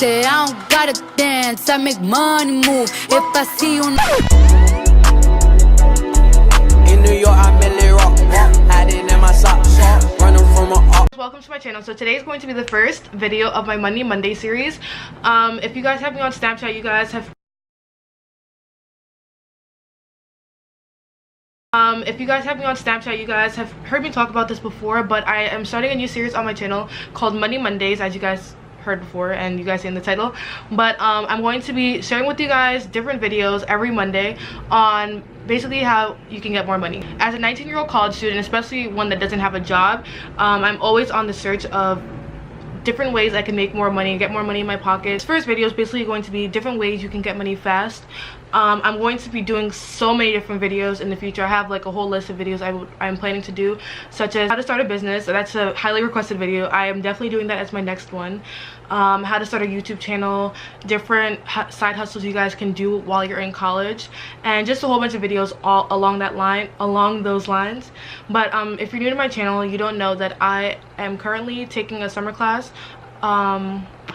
I don't gotta dance, I make money move. If I see you in New York, I merely rock, hiding in my socks, running from a. Welcome to my channel. So today is going to be the first video of my Money Monday series. If you guys have me on Snapchat, you guys have heard me talk about this before, but I am starting a new series on my channel called Money Mondays, as you guys heard before and you guys see in the title. But I'm going to be sharing with you guys different videos every Monday on basically how you can get more money. As a 19-year-old college student, especially one that doesn't have a job, I'm always on the search of different ways I can make more money and get more money in my pocket. This first video is basically going to be different ways you can get money fast. I'm going to be doing so many different videos in the future. I have like a whole list of videos I'm planning to do, such as how to start a business. That's a highly requested video. I am definitely doing that as my next one. How to start a YouTube channel, different side hustles you guys can do while you're in college, and just a whole bunch of videos all along those lines. But if you're new to my channel, you don't know that I am currently taking a summer class.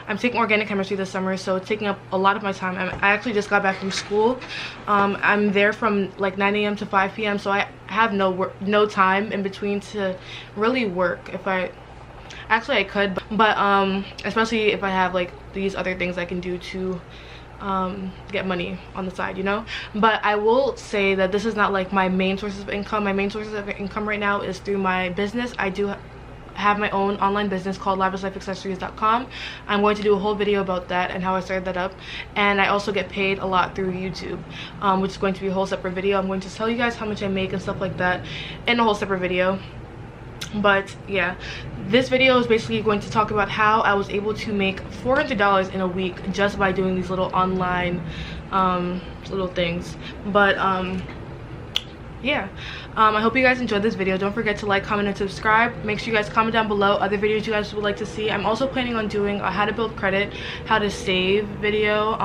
I'm taking organic chemistry this summer, so it's taking up a lot of my time. I actually just got back from school. I'm there from like 9 a.m. to 5 p.m. so I have no time in between to really work. Actually I could, but especially if I have like these other things I can do to get money on the side, you know. But I will say that this is not like my main sources of income. My main sources of income right now is through my business. I do have my own online business called LavishLifeAccessories.com. I'm going to do a whole video about that and how I started that up. And I also get paid a lot through YouTube, which is going to be a whole separate video. I'm going to tell you guys how much I make and stuff like that in a whole separate video. But yeah, this video is basically going to talk about how I was able to make $400 in a week just by doing these little online little things. But yeah, I hope you guys enjoyed this video. Don't forget to like, comment, and subscribe. Make sure you guys comment down below other videos you guys would like to see. I'm also planning on doing a how to build credit, how to save video,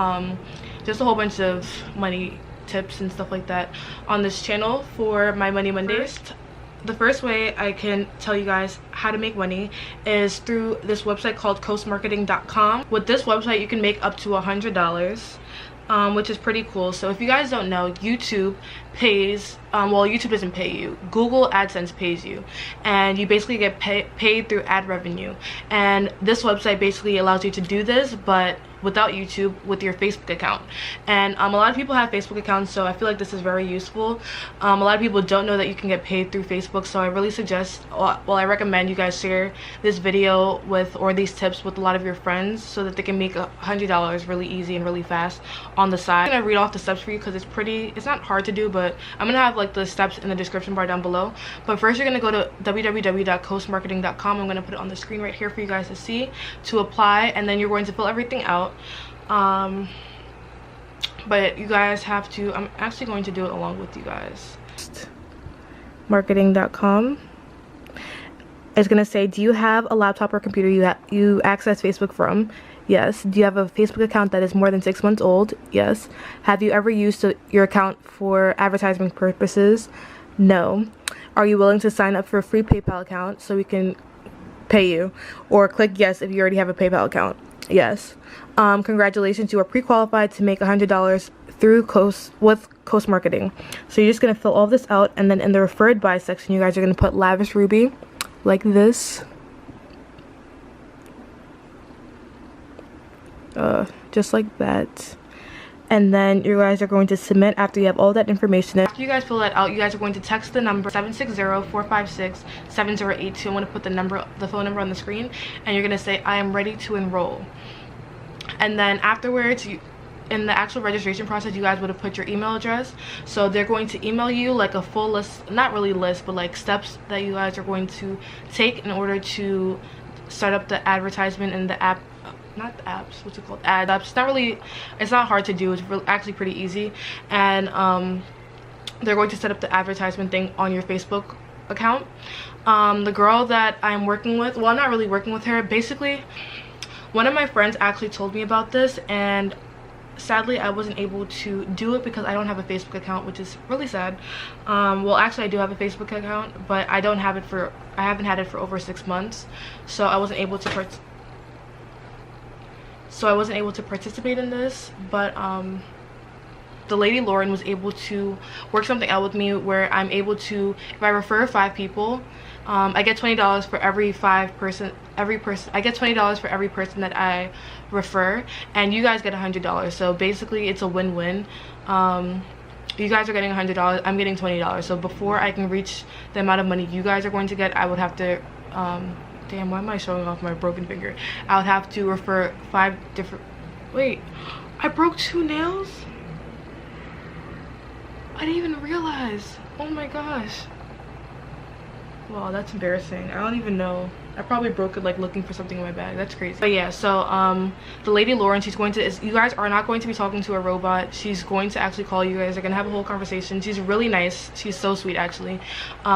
just a whole bunch of money tips and stuff like that on this channel for my Money Mondays. The first way I can tell you guys how to make money is through this website called coastmarketing.com. With this website, you can make up to $100. Which is pretty cool. So if you guys don't know, YouTube pays, well, YouTube doesn't pay you. Google AdSense pays you, and you basically get paid through ad revenue. And this website basically allows you to do this, but without YouTube, with your Facebook account. And a lot of people have Facebook accounts, so I feel like this is very useful. A lot of people don't know that you can get paid through Facebook, so I really suggest, well, I recommend you guys share this video with, or these tips with, a lot of your friends so that they can make $100 really easy and really fast on the side. I'm gonna read off the steps for you because it's not hard to do, but I'm gonna have like the steps in the description bar down below. But first, you're gonna go to www.coastmarketing.com. I'm gonna put it on the screen right here for you guys to see, to apply, and then you're going to fill everything out. But you guys have to, I'm actually going to do it along with you guys. Marketing.com. It's gonna say, do you have a laptop or computer you access Facebook from? Yes. Do you have a Facebook account that is more than 6 months old? Yes. Have you ever used your account for advertising purposes? No. Are you willing to sign up for a free PayPal account so we can pay you? Or click yes if you already have a PayPal account. Yes. Congratulations, you are pre-qualified to make $100 through Coast Marketing. So you're just gonna fill all this out, and then in the referred by section, you guys are gonna put LavishRuby like this. Just like that. And then you guys are going to submit after you have all that information. After you guys fill that out, you guys are going to text the number 760-456-7082. I'm going to put the phone number on the screen, and you're going to say, I am ready to enroll. And then afterwards, in the actual registration process, you guys would have put your email address. So they're going to email you like a full list, not really list, but like steps that you guys are going to take in order to start up the advertisement in the app. Not the apps, what's it called? Ad apps. It's not hard to do. It's actually pretty easy. And they're going to set up the advertisement thing on your Facebook account. The girl that I'm working with, well, I'm not really working with her. Basically, one of my friends actually told me about this, and sadly I wasn't able to do it because I don't have a Facebook account, which is really sad. Well, actually I do have a Facebook account, but I haven't had it for over 6 months, so I wasn't able to so I wasn't able to participate in this, but the lady Lauren was able to work something out with me where I'm able to, if I refer 5 people, I get $20 for every I get $20 for every person that I refer, and you guys get $100. So basically it's a win-win. You guys are getting $100, I'm getting $20. So before I can reach the amount of money you guys are going to get, I would have to damn, why am I showing off my broken finger? I would have to refer 5 different, wait, I broke 2 nails? I didn't even realize. Oh my gosh. Wow, that's embarrassing. I don't even know. I probably broke it like looking for something in my bag. That's crazy. But yeah, so the lady Lauren, she's going to, you guys are not going to be talking to a robot. She's going to actually call you guys. They're gonna have a whole conversation. She's really nice. She's so sweet, actually.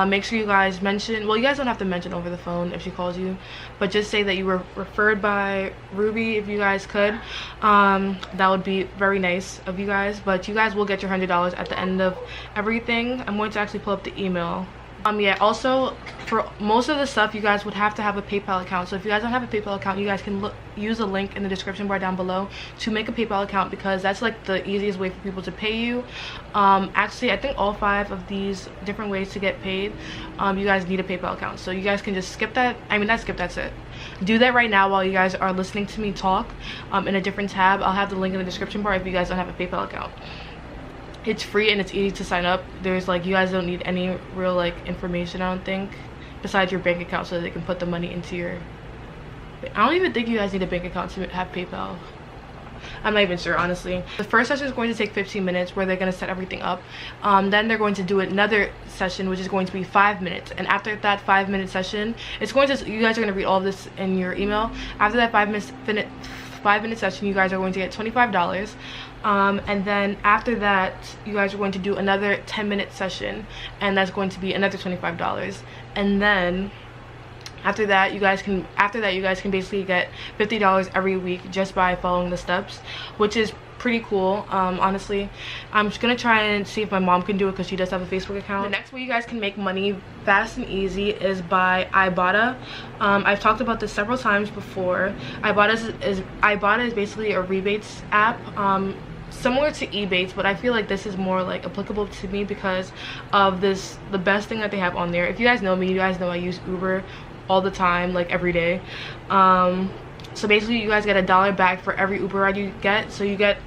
Make sure you guys mention, well, you guys don't have to mention over the phone if she calls you, but just say that you were referred by Ruby if you guys could. That would be very nice of you guys, but you guys will get your $100 at the end of everything. I'm going to actually pull up the email. Yeah, also for most of the stuff you guys would have to have a PayPal account. So if you guys don't have a PayPal account, you guys can use a link in the description bar down below to make a PayPal account, because that's like the easiest way for people to pay you. Actually, I think all 5 of these different ways to get paid, you guys need a PayPal account. So you guys can just skip that. I mean, not skip, that's it. Do that right now while you guys are listening to me talk in a different tab. I'll have the link in the description bar if you guys don't have a PayPal account. It's free and it's easy to sign up. There's like, you guys don't need any real like information, I don't think, besides your bank account, so that they can put the money into your, I don't even think you guys need a bank account to have PayPal. I'm not even sure, honestly. The first session is going to take 15 minutes where they're going to set everything up. Then they're going to do another session which is going to be 5 minutes, and after that 5-minute session, it's going to, you guys are going to read all of this in your email. After that 5-minute session, you guys are going to get $25. And then after that, you guys are going to do another 10-minute session, and that's going to be another $25. And then after that, you guys can basically get $50 every week just by following the steps, which is pretty cool. Honestly, I'm just gonna try and see if my mom can do it, because she does have a Facebook account. The next way you guys can make money fast and easy is by Ibotta. I've talked about this several times before. Ibotta is basically a rebates app, similar to Ebates, but I feel like this is more like applicable to me because of the best thing that they have on there. If you guys know me, you guys know I use Uber all the time, like every day. So basically you guys get $1 back for every Uber ride you get, so you get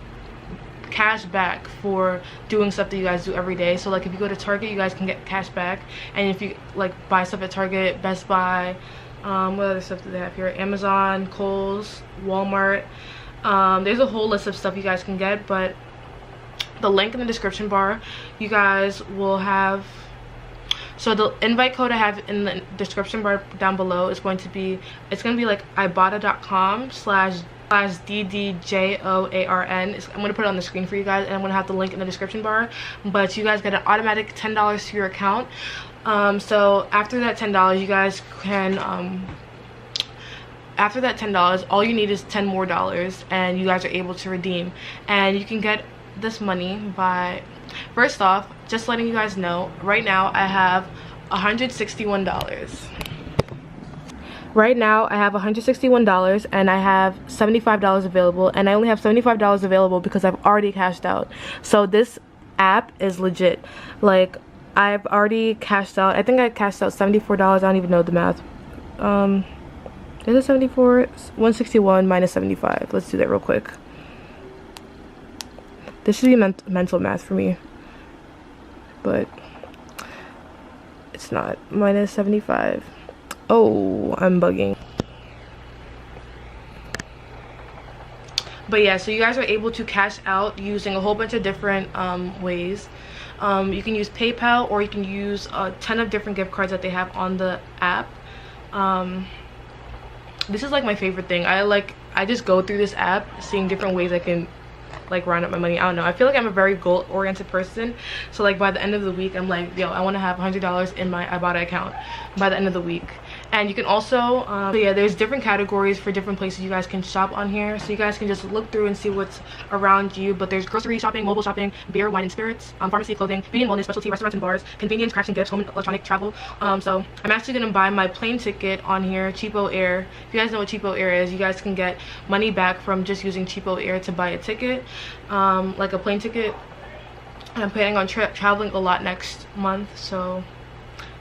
cash back for doing stuff that you guys do every day. So like if you go to Target, you guys can get cash back, and if you like buy stuff at Target, Best Buy, what other stuff do they have here, Amazon, Kohl's, Walmart, there's a whole list of stuff you guys can get. But the link in the description bar, you guys will have, so the invite code I have in the description bar down below is going to be, it's going to be like ibotta.com/DDJOARN. I'm going to put it on the screen for you guys, and I'm going to have the link in the description bar. But you guys get an automatic $10 to your account. So after that $10, you guys can, after that $10, all you need is $10 more, and you guys are able to redeem. And you can get this money by, first off, just letting you guys know, right now I have $161. Right now I have $161 and I have $75 available, and I only have $75 available because I've already cashed out. So this app is legit. Like, I've already cashed out. I think I cashed out $74. I don't even know the math. Is it 74? 161 minus 75. Let's do that real quick. This should be mental math for me, but it's not. Minus 75. Oh, I'm bugging. But yeah, so you guys are able to cash out using a whole bunch of different ways. You can use PayPal, or you can use a ton of different gift cards that they have on the app. This is like my favorite thing. I just go through this app seeing different ways I can like round up my money. I don't know, I feel like I'm a very goal oriented person, so like by the end of the week I'm like, yo, I want to have $100 in my Ibotta account by the end of the week. And you can also so yeah, there's different categories for different places you guys can shop on here, so you guys can just look through and see what's around you. But there's grocery shopping, mobile shopping, beer, wine and spirits, pharmacy, clothing, beauty and wellness, specialty restaurants and bars, convenience, crafts and gifts, home and electronic, travel. So I'm actually gonna buy my plane ticket on here, Cheapo Air. If you guys know what Cheapo Air is, you guys can get money back from just using Cheapo Air to buy a ticket, like a plane ticket. And I'm planning on traveling a lot next month, so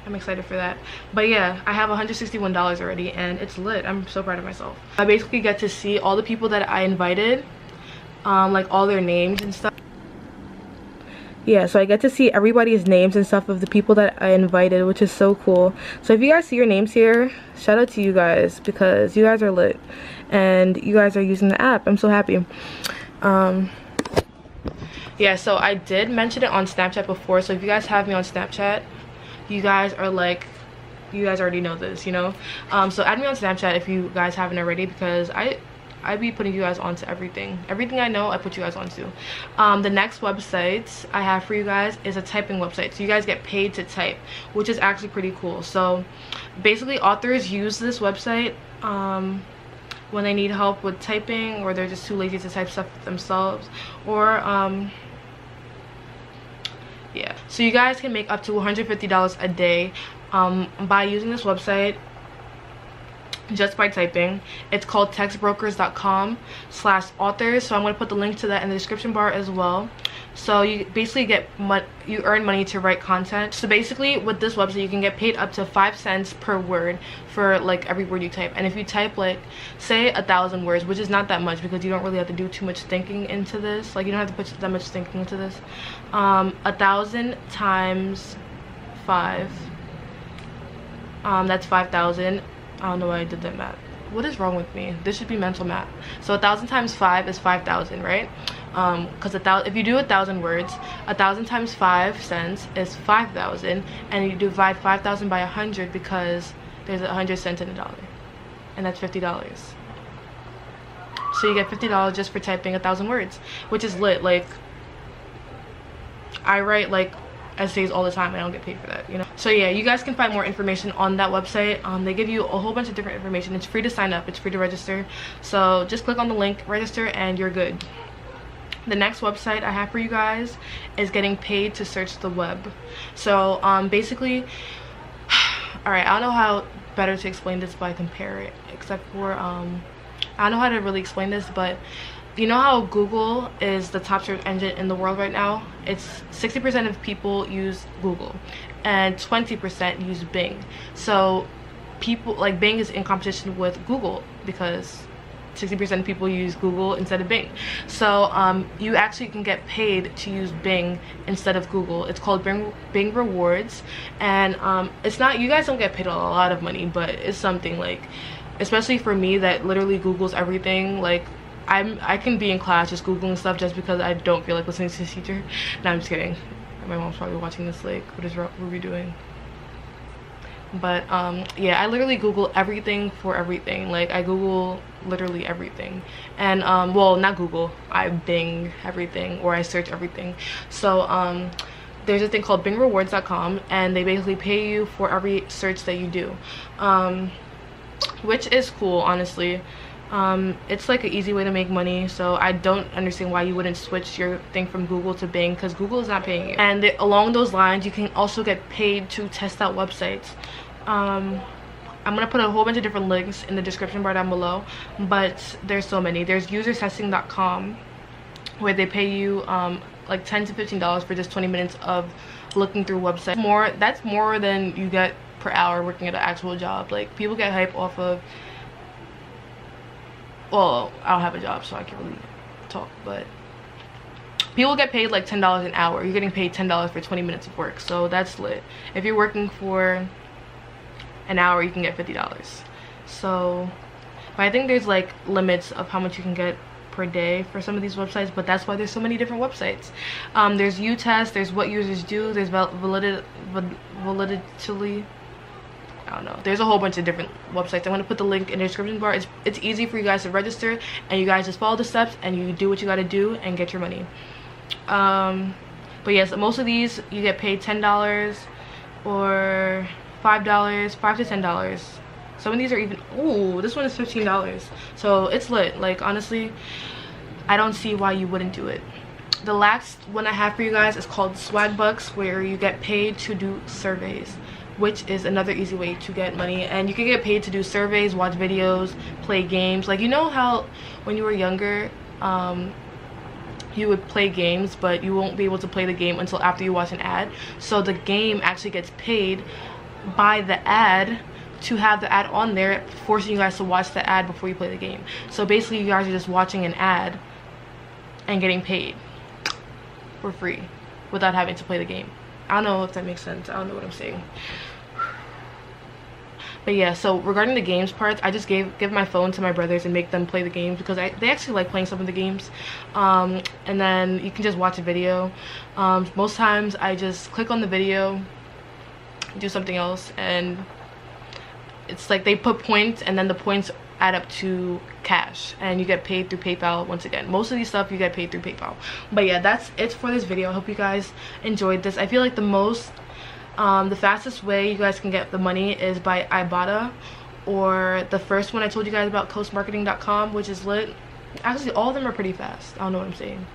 I'm excited for that. But yeah, I have $161 already and it's lit. I'm so proud of myself. I basically get to see all the people that I invited, like all their names and stuff. Yeah, so I get to see everybody's names and stuff of the people that I invited, which is so cool. So if you guys see your names here, shout out to you guys because you guys are lit and you guys are using the app. I'm so happy. Yeah, so I did mention it on Snapchat before, so if you guys have me on Snapchat, you guys are like, you guys already know this, you know. So add me on Snapchat if you guys haven't already, because I be putting you guys onto everything I know. I put you guys onto. The next website I have for you guys is a typing website, so you guys get paid to type, which is actually pretty cool. So basically authors use this website when they need help with typing, or they're just too lazy to type stuff themselves, or yeah, so you guys can make up to $150 a day by using this website just by typing. It's called textbrokers.com/authors, so I'm going to put the link to that in the description bar as well. So you basically get you earn money to write content. So basically with this website you can get paid up to 5 cents per word for like every word you type. And if you type like say 1,000 words, which is not that much because you don't really have to do too much thinking into this, like you don't have to put that much thinking into this, 1,000 times 5, that's 5,000. I don't know why I did that math. What is wrong with me? This should be mental math. So 1,000 times 5 is 5,000, right? Because if you do 1,000 words, 1,000 times 5 cents is 5,000, and you divide 5,000 by 100 because there's 100 cents in a dollar, and that's $50. So you get $50 just for typing 1,000 words, which is lit. Like I write like essays all the time, I don't get paid for that, you know. So yeah, you guys can find more information on that website. They give you a whole bunch of different information. It's free to sign up, it's free to register, so just click on the link, register, and you're good. The next website I have for you guys is getting paid to search the web. So basically, all right, I don't know how better to explain this, but I compare it, except for I don't know how to really explain this, but you know how Google is the top search engine in the world right now? It's 60% of people use Google and 20% use Bing. So people like Bing is in competition with Google because 60% of people use Google instead of Bing. So you actually can get paid to use Bing instead of Google. It's called Bing Rewards, and it's not, you guys don't get paid a lot of money, but it's something, like, especially for me that literally Googles everything. Like I can be in class just Googling stuff just because I don't feel like listening to the teacher. No, I'm just kidding. My mom's probably watching this like, what is Ruby doing? But yeah, I literally Google everything for everything. Like I Google literally everything. And well, not Google, I Bing everything, or I search everything. So there's a thing called bingrewards.com, and they basically pay you for every search that you do, which is cool, honestly. It's like an easy way to make money, so I don't understand why you wouldn't switch your thing from Google to Bing, because Google is not paying you. And along those lines, you can also get paid to test out websites. I'm gonna put a whole bunch of different links in the description bar down below, but there's so many. There's usertesting.com, where they pay you like $10 to $15 for just 20 minutes of looking through websites. That's more than you get per hour working at an actual job. Like people get hype off of, well, I don't have a job, so I can't really talk, but people get paid like $10 an hour. You're getting paid $10 for 20 minutes of work, so that's lit. If you're working for an hour, you can get $50. So, but I think there's like limits of how much you can get per day for some of these websites, but that's why there's so many different websites. There's U-Test, there's What Users Do, there's Validity, I don't know. There's a whole bunch of different websites. I'm going to put the link in the description bar. It's easy for you guys to register, and you guys just follow the steps and you do what you got to do and get your money. But yes, most of these you get paid $10 or $5 to $10 Some of these are even, oh, this one is $15. So it's lit. Like, honestly, I don't see why you wouldn't do it. The last one I have for you guys is called Swag Bucks, where you get paid to do surveys, which is another easy way to get money. And you can get paid to do surveys, watch videos, play games. Like, you know how when you were younger, you would play games, but you won't be able to play the game until after you watch an ad. So the game actually gets paid by the ad to have the ad on there, forcing you guys to watch the ad before you play the game. So basically, you guys are just watching an ad and getting paid for free without having to play the game. I don't know if that makes sense. I don't know what I'm saying. But yeah, so regarding the games parts, I just give my phone to my brothers and make them play the games, because they actually like playing some of the games. And then you can just watch a video. Most times I just click on the video, do something else, and it's like they put points, and then the points add up to cash, and you get paid through PayPal. Once again, most of these stuff you get paid through PayPal. But yeah, that's it for this video. I hope you guys enjoyed this. I feel like the fastest way you guys can get the money is by Ibotta, or the first one I told you guys about, coastmarketing.com, which is lit. Actually, all of them are pretty fast. I don't know what I'm saying,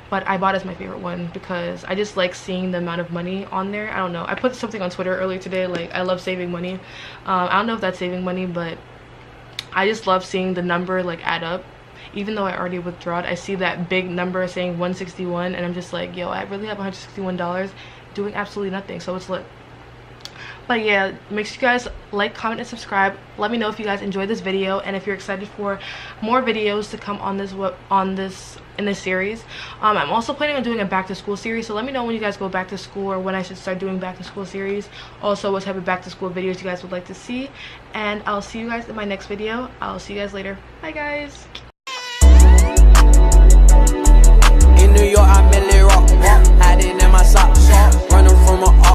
but Ibotta is my favorite one because I just like seeing the amount of money on there. I don't know, I put something on Twitter earlier today, like, I love saving money. I don't know if that's saving money, but I just love seeing the number like add up. Even though I already withdrawed, I see that big number saying 161, and I'm just like, yo, I really have $161 doing absolutely nothing. So it's lit. But yeah, make sure you guys like, comment, and subscribe. Let me know if you guys enjoyed this video, and if you're excited for more videos to come on in this series. I'm also planning on doing a back to school series, so let me know when you guys go back to school, or when I should start doing back to school series. Also, what type of back to school videos you guys would like to see. And I'll see you guys in my next video. I'll see you guys later. Bye guys. In New York, I merely rock, hiding in my socks, running from a